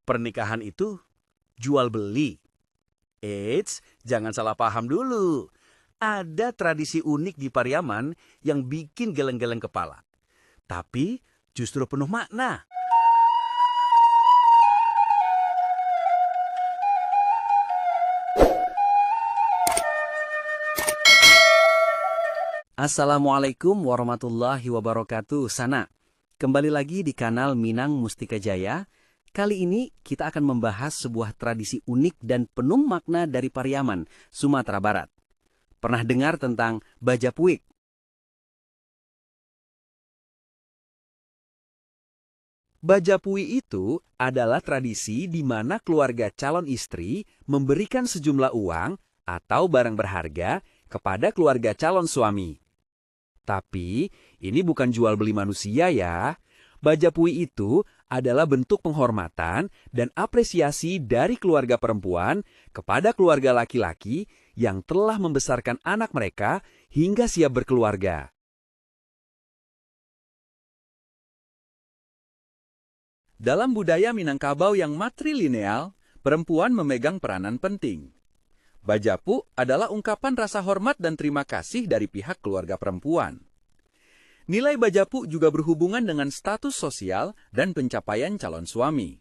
Pernikahan itu jual beli. Eits, jangan salah paham dulu. Ada tradisi unik di Pariaman yang bikin geleng-geleng kepala. Tapi justru penuh makna. Assalamualaikum warahmatullahi wabarakatuh. Sana, kembali lagi di kanal Minang Mustika Jaya. Kali ini kita akan membahas sebuah tradisi unik dan penuh makna dari Pariaman, Sumatera Barat. Pernah dengar tentang Bajapuik? Bajapui itu adalah tradisi di mana keluarga calon istri memberikan sejumlah uang atau barang berharga kepada keluarga calon suami. Tapi, ini bukan jual beli manusia ya. Bajapui itu adalah bentuk penghormatan dan apresiasi dari keluarga perempuan kepada keluarga laki-laki yang telah membesarkan anak mereka hingga siap berkeluarga. Dalam budaya Minangkabau yang matrilineal, perempuan memegang peranan penting. Bajapu adalah ungkapan rasa hormat dan terima kasih dari pihak keluarga perempuan. Nilai Bajapu juga berhubungan dengan status sosial dan pencapaian calon suami.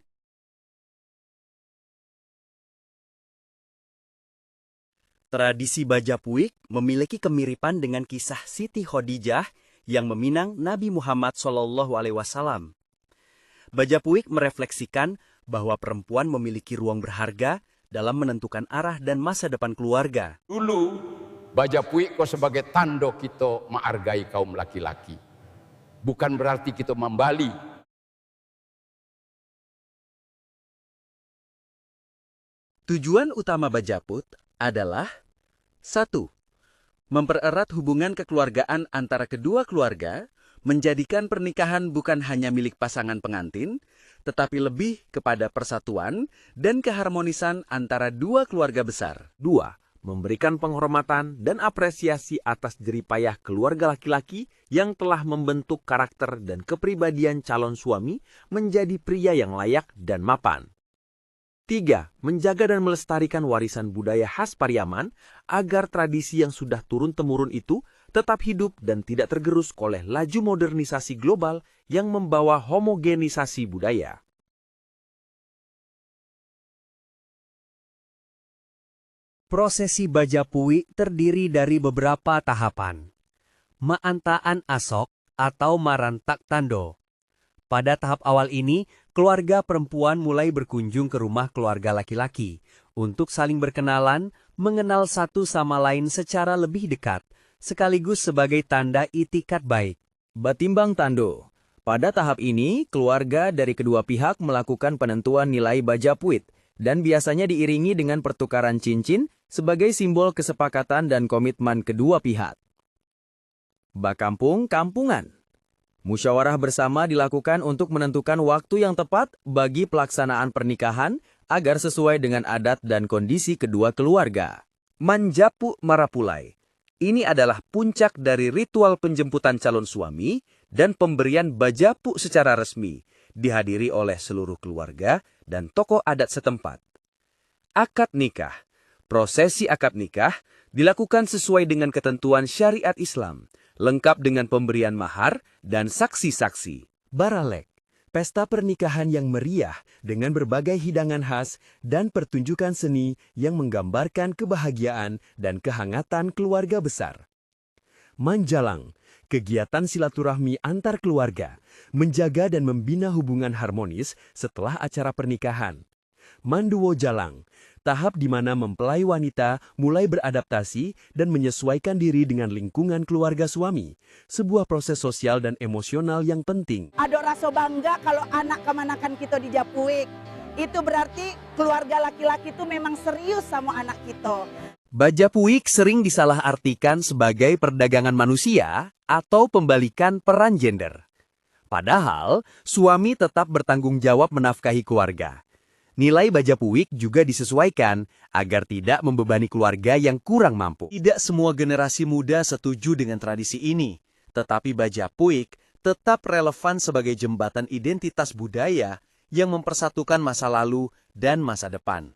Tradisi Bajapuik memiliki kemiripan dengan kisah Siti Khadijah yang meminang Nabi Muhammad SAW. Bajapuik merefleksikan bahwa perempuan memiliki ruang berharga dalam menentukan arah dan masa depan keluarga. Dulu, Bajapuik kok sebagai tando kita menghargai kaum laki-laki. Bukan berarti kita membali. Tujuan utama Bajaput adalah 1. Mempererat hubungan kekeluargaan antara kedua keluarga, menjadikan pernikahan bukan hanya milik pasangan pengantin, tetapi lebih kepada persatuan dan keharmonisan antara dua keluarga besar. 2. Memberikan penghormatan dan apresiasi atas jeripayah keluarga laki-laki yang telah membentuk karakter dan kepribadian calon suami menjadi pria yang layak dan mapan. 3. Menjaga dan melestarikan warisan budaya khas Pariaman agar tradisi yang sudah turun-temurun itu tetap hidup dan tidak tergerus oleh laju modernisasi global yang membawa homogenisasi budaya. Prosesi Bajapui terdiri dari beberapa tahapan. Maantaan Asok atau Marantak Tando. Pada tahap awal ini, keluarga perempuan mulai berkunjung ke rumah keluarga laki-laki untuk saling berkenalan, mengenal satu sama lain secara lebih dekat, sekaligus sebagai tanda itikat baik. Batimbang Tando. Pada tahap ini, keluarga dari kedua pihak melakukan penentuan nilai Bajapuit dan biasanya diiringi dengan pertukaran cincin sebagai simbol kesepakatan dan komitmen kedua pihak. Bakampung Kampungan. Musyawarah bersama dilakukan untuk menentukan waktu yang tepat bagi pelaksanaan pernikahan agar sesuai dengan adat dan kondisi kedua keluarga. Manjapu Marapulai. Ini adalah puncak dari ritual penjemputan calon suami dan pemberian Bajapu secara resmi, dihadiri oleh seluruh keluarga dan tokoh adat setempat. Akad nikah. Prosesi akad nikah dilakukan sesuai dengan ketentuan syariat Islam, lengkap dengan pemberian mahar dan saksi-saksi. Baralek, pesta pernikahan yang meriah dengan berbagai hidangan khas dan pertunjukan seni yang menggambarkan kebahagiaan dan kehangatan keluarga besar. Manjalang, kegiatan silaturahmi antar keluarga, menjaga dan membina hubungan harmonis setelah acara pernikahan. Manduwo Jalang, tahap di mana mempelai wanita mulai beradaptasi dan menyesuaikan diri dengan lingkungan keluarga suami. Sebuah proses sosial dan emosional yang penting. Ada rasa bangga kalau anak kemanakan kita di Japuik. Itu berarti keluarga laki-laki itu memang serius sama anak kita. Bajapuik sering disalahartikan sebagai perdagangan manusia atau pembalikan peran gender. Padahal, suami tetap bertanggung jawab menafkahi keluarga. Nilai Bajapuik juga disesuaikan agar tidak membebani keluarga yang kurang mampu. Tidak semua generasi muda setuju dengan tradisi ini, tetapi Bajapuik tetap relevan sebagai jembatan identitas budaya yang mempersatukan masa lalu dan masa depan.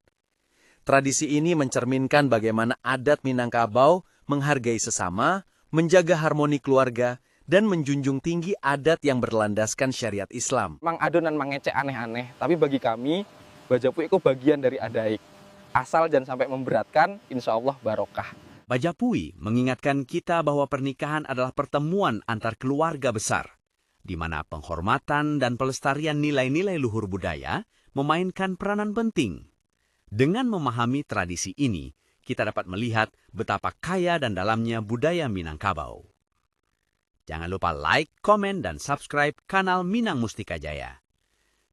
Tradisi ini mencerminkan bagaimana adat Minangkabau menghargai sesama, menjaga harmoni keluarga, dan menjunjung tinggi adat yang berlandaskan syariat Islam. Mang adonan mangecek aneh-aneh, tapi bagi kami, Bajapui itu bagian dari adaik. Asal jangan sampai memberatkan, insya Allah barokah. Bajapui mengingatkan kita bahwa pernikahan adalah pertemuan antar keluarga besar, di mana penghormatan dan pelestarian nilai-nilai luhur budaya memainkan peranan penting. Dengan memahami tradisi ini, kita dapat melihat betapa kaya dan dalamnya budaya Minangkabau. Jangan lupa like, komen, dan subscribe kanal Minang Mustika Jaya.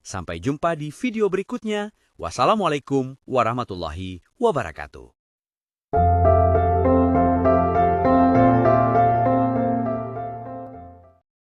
Sampai jumpa di video berikutnya. Wassalamualaikum warahmatullahi wabarakatuh.